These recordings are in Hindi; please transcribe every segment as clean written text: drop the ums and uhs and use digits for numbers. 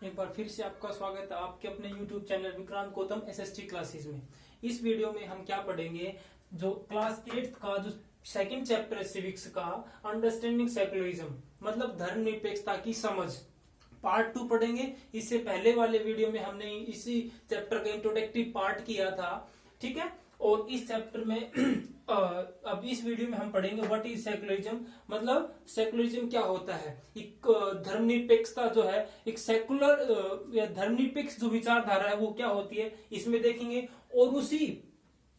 एक बार फिर से आपका स्वागत है आपके अपने YouTube channel Vikrant Gautam SST classes में। इस वीडियो में हम क्या पढ़ेंगे, जो क्लास 8 का जो सेकंड चैप्टर है सिविक्स का, अंडरस्टैंडिंग सेकुलरिज्म मतलब धर्मनिरपेक्षता की समझ, पार्ट 2 पढ़ेंगे। इससे पहले वाले वीडियो में हमने इसी चैप्टर का इंट्रोडक्टिव पार्ट किया था, ठीक है। और इस चैप्टर में अब इस वीडियो में हम पढ़ेंगे व्हाट इज सेकुलरिज्म, मतलब सेकुलरिज्म क्या होता है। एक धर्मनिरपेक्षता जो है, एक सेकुलर या धर्मनिरपेक्ष जो विचारधारा है वो क्या होती है, इसमें देखेंगे। और उसी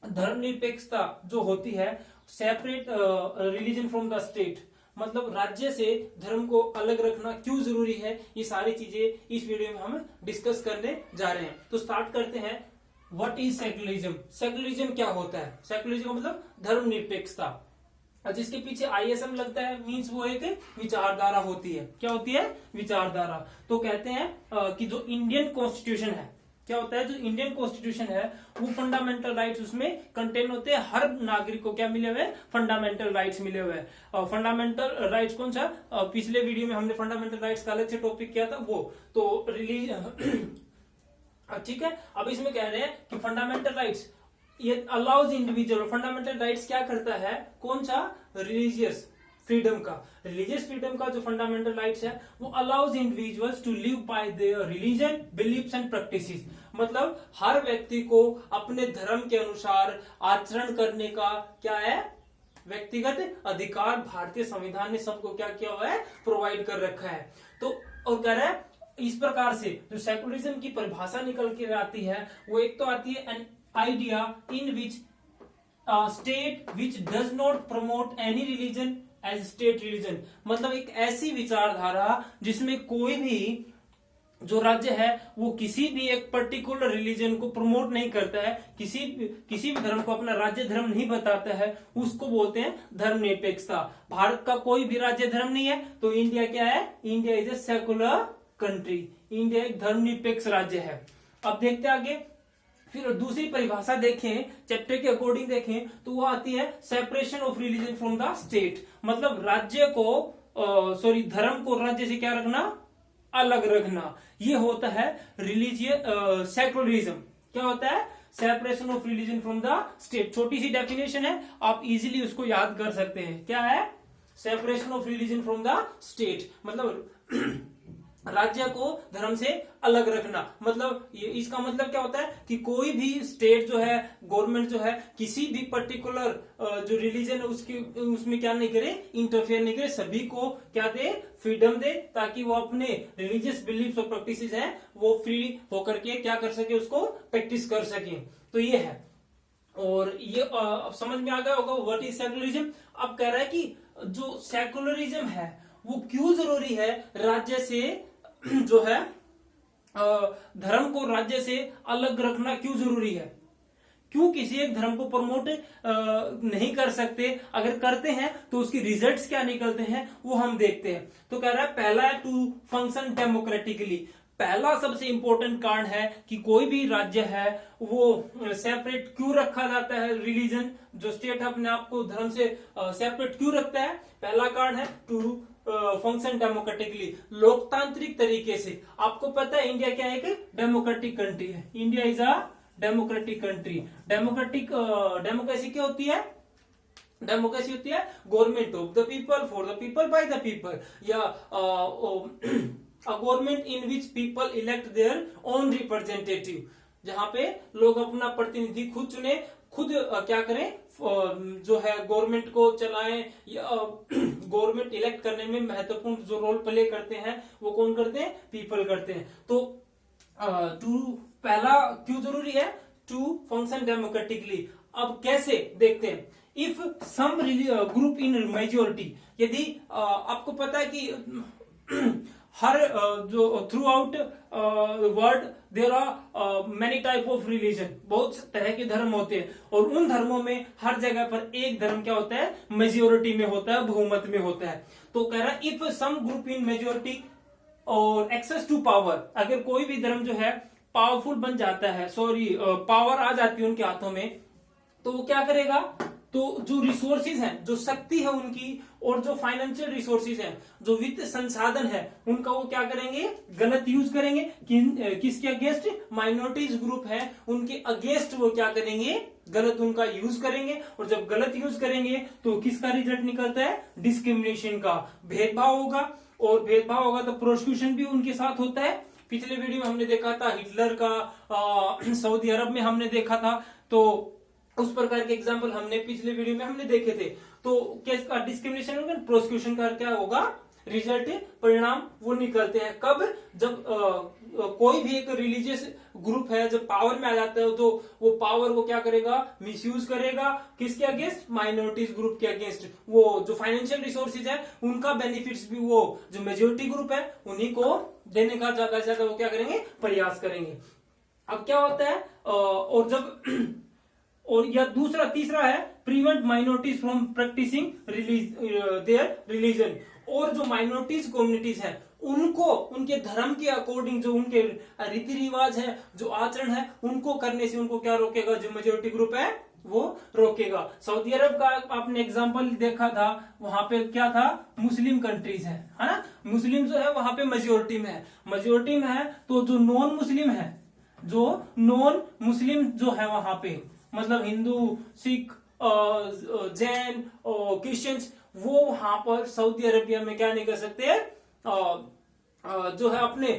धर्मनिरपेक्षता जो होती है, separate religion from the state, मतलब राज्य से धर्म को अलग रखना क्यों जरूरी है, ये सारी चीजें इस वीडियो में हम डिस्कस करने जा रहे हैं। तो स्टार्ट करते हैं। व्हाट इज सेकुलरिज्म, सेकुलरिज्म क्या होता है। सेकुलरिज्म मतलब धर्मनिरपेक्षता, जिसके पीछे आईएसएम लगता है, मींस वो एक विचारधारा होती है। क्या होती है? विचारधारा। तो कहते हैं कि जो इंडियन कॉन्स्टिट्यूशन है, क्या होता है, जो इंडियन कॉन्स्टिट्यूशन है वो फंडामेंटल राइट्स उसमें कंटेन होते हैं। हर नागरिक को क्या मिले हुए हैं? फंडामेंटल राइट्स मिले हुए हैं। फंडामेंटल राइट्स कौन सा, पिछले वीडियो में हमने फंडामेंटल राइट्स का अलग से टॉपिक किया था, वो तो रिलीज ठीक है। अब इसमें कह रहे हैं कि फंडामेंटल राइट्स ये अलाउज इंडिविजुअल, फंडामेंटल राइट्स क्या करता है, कौन सा, रिलीजियस फ्रीडम का, रिलीजियस फ्रीडम का जो फंडामेंटल राइट्स है वो allows individuals to live by their religion, beliefs and practices, मतलब हर व्यक्ति को अपने धर्म के अनुसार आचरण करने का क्या है, व्यक्तिगत अधिकार भारतीय संविधान ने सबको क्या किया हुआ है, प्रोवाइड कर रखा है। तो और कह रहा है इस प्रकार से जो सेकुलरिज्म की परिभाषा निकल के आती है, वो एक तो आती है an idea in which state which does not promote any religion as state religion, मतलब एक ऐसी विचारधारा जिसमें कोई भी जो राज्य है वो किसी भी एक पर्टिकुलर रिलीजन को प्रमोट नहीं करता है, किसी भी धर्म को अपना राज्य धर्म नहीं बताता है, उसको बोलते हैं धर्मनिरपेक्षता। भारत का कोई भी राज्य धर्म नहीं है, तो इंडिया क्या है, India is a secular country, India एक धर्मनिरपेक्ष राज्य है। अब देखते आगे, फिर दूसरी परिभाषा देखें, चैप्टर के अकॉर्डिंग देखें तो वो आती है separation of religion from the state, मतलब राज्य को धर्म को राज्य से क्या रखना, अलग रखना, ये होता है रिलीजियस सेकुलरिज्म। क्या होता है? Separation of religion from the state. छोटी सी डेफिनेशन है, आप इजीली उसको याद कर सकते हैं। क्या है? Separation of religion from the state, मतलब राज्य को धर्म से अलग रखना, मतलब ये इसका मतलब क्या होता है कि कोई भी स्टेट जो है, गवर्नमेंट जो है, किसी भी पर्टिकुलर जो रिलीजन है उसमें क्या नहीं करे, इंटरफेयर नहीं करे, सभी को क्या दे, फ्रीडम दे, ताकि वो अपने रिलीजियस बिलीफ और प्रैक्टिसेस हैं वो फ्री होकर के क्या कर सके, उसको प्रैक्टिस कर सके। तो ये है, और ये अब समझ में आ गया होगा व्हाट इज सेकुलरिज्म। अब कह रहा है कि जो सेकुलरिज्म है वो क्यों जरूरी है, राज्य से जो है धर्म को राज्य से अलग रखना क्यों जरूरी है, क्यों किसी एक धर्म को प्रमोट नहीं कर सकते, अगर करते हैं तो उसकी रिजल्ट्स क्या निकलते हैं वो हम देखते हैं। तो कह रहा है पहला है टू फंक्शन डेमोक्रेटिकली, पहला सबसे इंपॉर्टेंट कारण है कि कोई भी राज्य है वो सेपरेट क्यों रखा जाता है, रिलीजन जो स्टेट अपने आप को धर्म से सेपरेट क्यों रखता है, पहला कारण है टू फंक्शन डेमोक्रेटिकली, लोकतांत्रिक तरीके से। आपको पता है इंडिया क्या है, एक डेमोक्रेटिक कंट्री है, India is a democratic country. Democracy क्या होती है, डेमोक्रेसी होती है government of the people, for the people, by the people, या government in which people elect their own representative, जहां पे लोग अपना प्रतिनिधि खुद चुने, खुद क्या करें, जो है गवर्नमेंट को चलाएं, या गवर्नमेंट इलेक्ट करने में महत्वपूर्ण जो रोल प्ले करते हैं वो कौन करते हैं, पीपल करते हैं। तो टू पहला क्यों जरूरी है, टू फंक्शन डेमोक्रेटिकली। अब कैसे देखते हैं, if some group in majority, यदि आपको पता है कि हर जो throughout world there are many type of religion, बहुत तरह के धर्म होते हैं, और उन धर्मों में हर जगह पर एक धर्म क्या होता है, मेजोरिटी में होता है, बहुमत में होता है। तो कह रहा है if some group in majority और एक्सेस टू पावर, अगर कोई भी धर्म जो है पावरफुल बन जाता है, पावर आ जाती है उनके हाथों में, तो वो क्या करेगा, तो जो रिसोर्सेज हैं, जो शक्ति है उनकी, और जो फाइनेंशियल रिसोर्सेज हैं, जो वित्त संसाधन है, उनका वो क्या करेंगे, गलत यूज करेंगे। किसके अगेंस्ट, माइनॉरिटीज ग्रुप है उनके अगेंस्ट वो क्या करेंगे, गलत उनका यूज करेंगे। और जब गलत यूज करेंगे तो किसका रिजल्ट निकलता है, डिस्क्रिमिनेशन का, भेदभाव होगा। और भेदभाव होगा तो प्रोसिक्यूशन भी उनके साथ होता है। पिछले वीडियो में हमने देखा था हिटलर का सऊदी अरब में हमने देखा था, तो उस प्रकार के एग्जाम्पल हमने पिछले वीडियो में हमने देखे थे। तो केस का डिस्क्रिमिनेशन होगा, प्रोसिक्यूशन का क्या होगा, रिजल्ट, परिणाम वो निकलते हैं। कब, जब कोई भी एक रिलीजियस ग्रुप है जब पावर में आ जाता है तो वो पावर वो क्या करेगा, मिसयूज करेगा। किसके अगेंस्ट, माइनॉरिटीज ग्रुप के अगेंस्ट। वो जो फाइनेंशियल रिसोर्सेज है उनका बेनिफिट्स भी वो जो मेजोरिटी ग्रुप है उन्हीं को देने का ज्यादा से ज्यादा वो क्या करेंगे, प्रयास करेंगे। अब क्या होता है, और जब और या दूसरा तीसरा है prevent minorities from practicing their religion. और जो माइनॉरिटीज कम्युनिटीज है उनको उनके धर्म के अकॉर्डिंग जो उनके रीति रिवाज है, जो आचरण है, उनको करने से उनको क्या रोकेगा, जो मेजोरिटी ग्रुप है वो रोकेगा। सऊदी अरब का आपने एग्जांपल देखा था, वहां पे क्या था, मुस्लिम कंट्रीज है ना, मुस्लिम जो है वहां पे मेजोरिटी में है। मेजोरिटी में है तो जो नॉन मुस्लिम है, जो नॉन मुस्लिम जो है वहां पे, मतलब हिंदू, सिख, जैन और क्रिश्चियंस, वो वहां पर सऊदी अरेबिया में क्या नहीं कर सकते, जो है अपने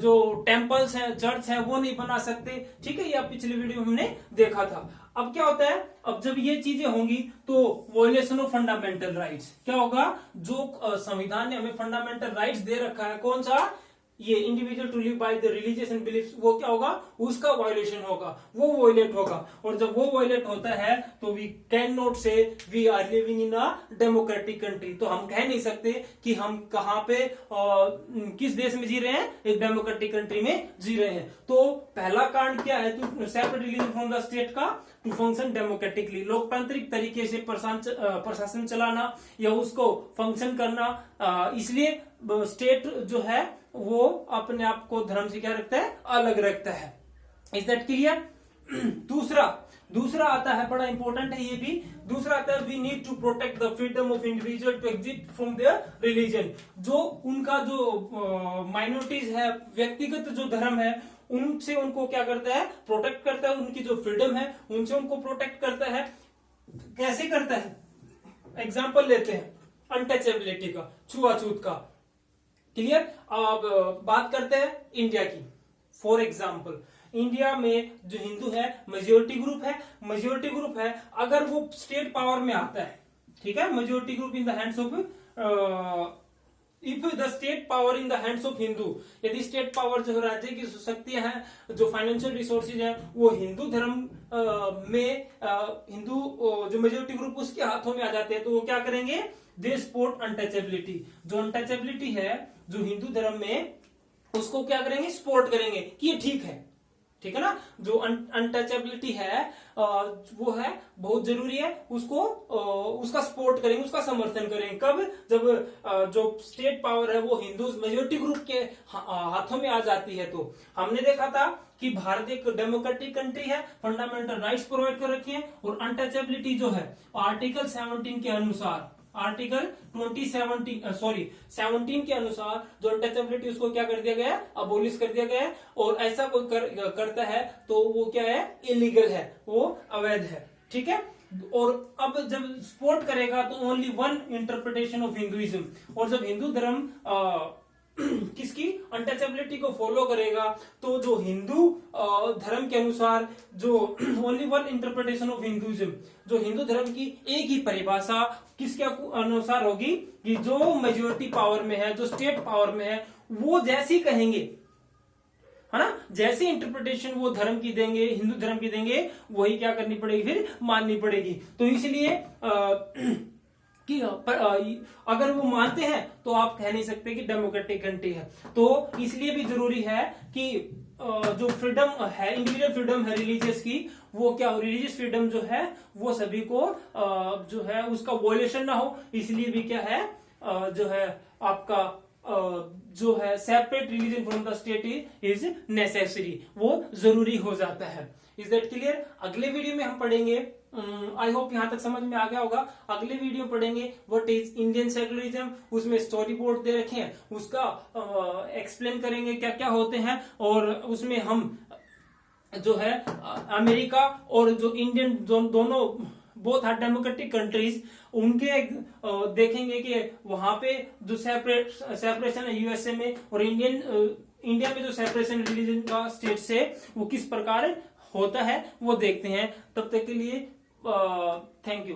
जो टेम्पल्स हैं, चर्च हैं, वो नहीं बना सकते। ठीक है, ये आप पिछले वीडियो में हमने देखा था। अब क्या होता है, अब जब ये चीजें होंगी तो वॉयलेशन ऑफ फंडामेंटल राइट्स क्या होगा, जो संविधान ने हमें फंडामेंटल राइट्स दे रखा है, कौन सा, ये individual to live by the religious and beliefs, वो क्या होगा, उसका वायलेशन होगा, वो वायलेट होगा। और जब वो वायलेट होता है तो we can not say we are living in a democratic country. तो हम कह नहीं सकते कि हम कहां पे किस देश में जी रहे हैं, एक डेमोक्रेटिक कंट्री में जी रहे हैं। तो पहला कांड क्या है, to separate religion from the state का, टू फंक्शन डेमोक्रेटिकली, लोकतांत्रिक तरीके से प्रशासन चलाना या उसको फंक्शन करना। इसलिए स्टेट जो है वो अपने आप को धर्म से क्या रखता है, अलग रखता है। Is that clear. दूसरा आता है, बड़ा इंपॉर्टेंट है ये भी। दूसरा आता है, we need to protect the freedom of individual to exist from their religion. जो उनका जो माइनॉरिटीज है, व्यक्तिगत जो धर्म है, उनसे उनको क्या करता है, प्रोटेक्ट करता है। उनकी जो फ्रीडम है उनसे उनको प्रोटेक्ट करता है। कैसे करता है, एग्जाम्पल लेते हैं अनटचेबिलिटी का, छुआछूत का। क्लियर। अब बात करते हैं इंडिया की। फॉर एग्जाम्पल, इंडिया में जो हिंदू है मेजोरिटी ग्रुप है, अगर वो स्टेट पावर में आता है, ठीक है, majority group in the hands of, if the state power in the hands of Hindu, यदि स्टेट पावर जो राज्य की शक्तियां हैं, जो फाइनेंशियल रिसोर्सेज हैं, वो हिंदू धर्म में हिंदू जो मेजोरिटी ग्रुप उसके हाथों में आ जाते हैं, तो वो क्या करेंगे, दे सपोर्ट अनटचेबिलिटी। जो अनटचेबिलिटी है जो हिंदू धर्म में, उसको क्या करेंगे, सपोर्ट करेंगे कि ये ठीक है ना। जो अनटचेबिलिटी है वो है बहुत जरूरी है, उसको उसका सपोर्ट करेंगे, उसका समर्थन करेंगे। कब, जब जो स्टेट पावर है वो हिंदू मेजोरिटी ग्रुप के हाथों में आ जाती है। तो हमने देखा था कि भारत एक डेमोक्रेटिक कंट्री है, फंडामेंटल राइट्स प्रोवाइड कर रखी है, और अनटचेबिलिटी जो है आर्टिकल 17 के अनुसार, आर्टिकल 17 के अनुसार जो अनटचेबिलिटी उसको क्या कर दिया गया है, अबोलिश कर दिया गया है। और ऐसा कोई करता है तो वो क्या है, इलीगल है, वो अवैध है। ठीक है। और अब जब सपोर्ट करेगा तो only one interpretation of Hinduism, और जब हिंदू धर्म किसकी अनटचेबिलिटी को फॉलो करेगा, तो जो हिंदू धर्म के अनुसार जो only one interpretation of Hinduism, जो हिंदू धर्म की एक ही परिभाषा किसके अनुसार होगी, कि जो मेजोरिटी पावर में है, जो स्टेट पावर में है, वो जैसी कहेंगे, है ना, जैसी इंटरप्रिटेशन वो धर्म की देंगे, हिंदू धर्म की देंगे, वही क्या करनी पड़ेगी, फिर माननी पड़ेगी। तो इसलिए कि अगर वो मानते हैं तो आप कह नहीं सकते कि डेमोक्रेटिक कंट्री है। तो इसलिए भी जरूरी है कि जो फ्रीडम है, इंडिविजुअल फ्रीडम है रिलीजियस की, वो क्या, रिलीजियस फ्रीडम जो है वो सभी को जो है उसका वॉयलेशन ना हो। इसलिए भी क्या है, जो है आपका जो है separate religion from the state is necessary, वो जरूरी हो जाता है। Is that clear. अगले वीडियो में हम पढ़ेंगे आई होप यहाँ तक समझ में आ गया होगा। अगले वीडियो पढ़ेंगे व्हाट इज इंडियन सेकुलरिज्म, उसमें स्टोरी बोर्ड दे रखे हैं, उसका एक्सप्लेन करेंगे क्या क्या होते हैं, और उसमें हम जो है अमेरिका और जो इंडियन दोनों बोथ आर डेमोक्रेटिक कंट्रीज, उनके देखेंगे कि वहां पे जो सेपरेशन है यूएसए में और इंडिया में जो सेपरेशन रिलीजन का स्टेट से वो किस प्रकार होता है वो देखते हैं। तब तक के लिए थैंक यू।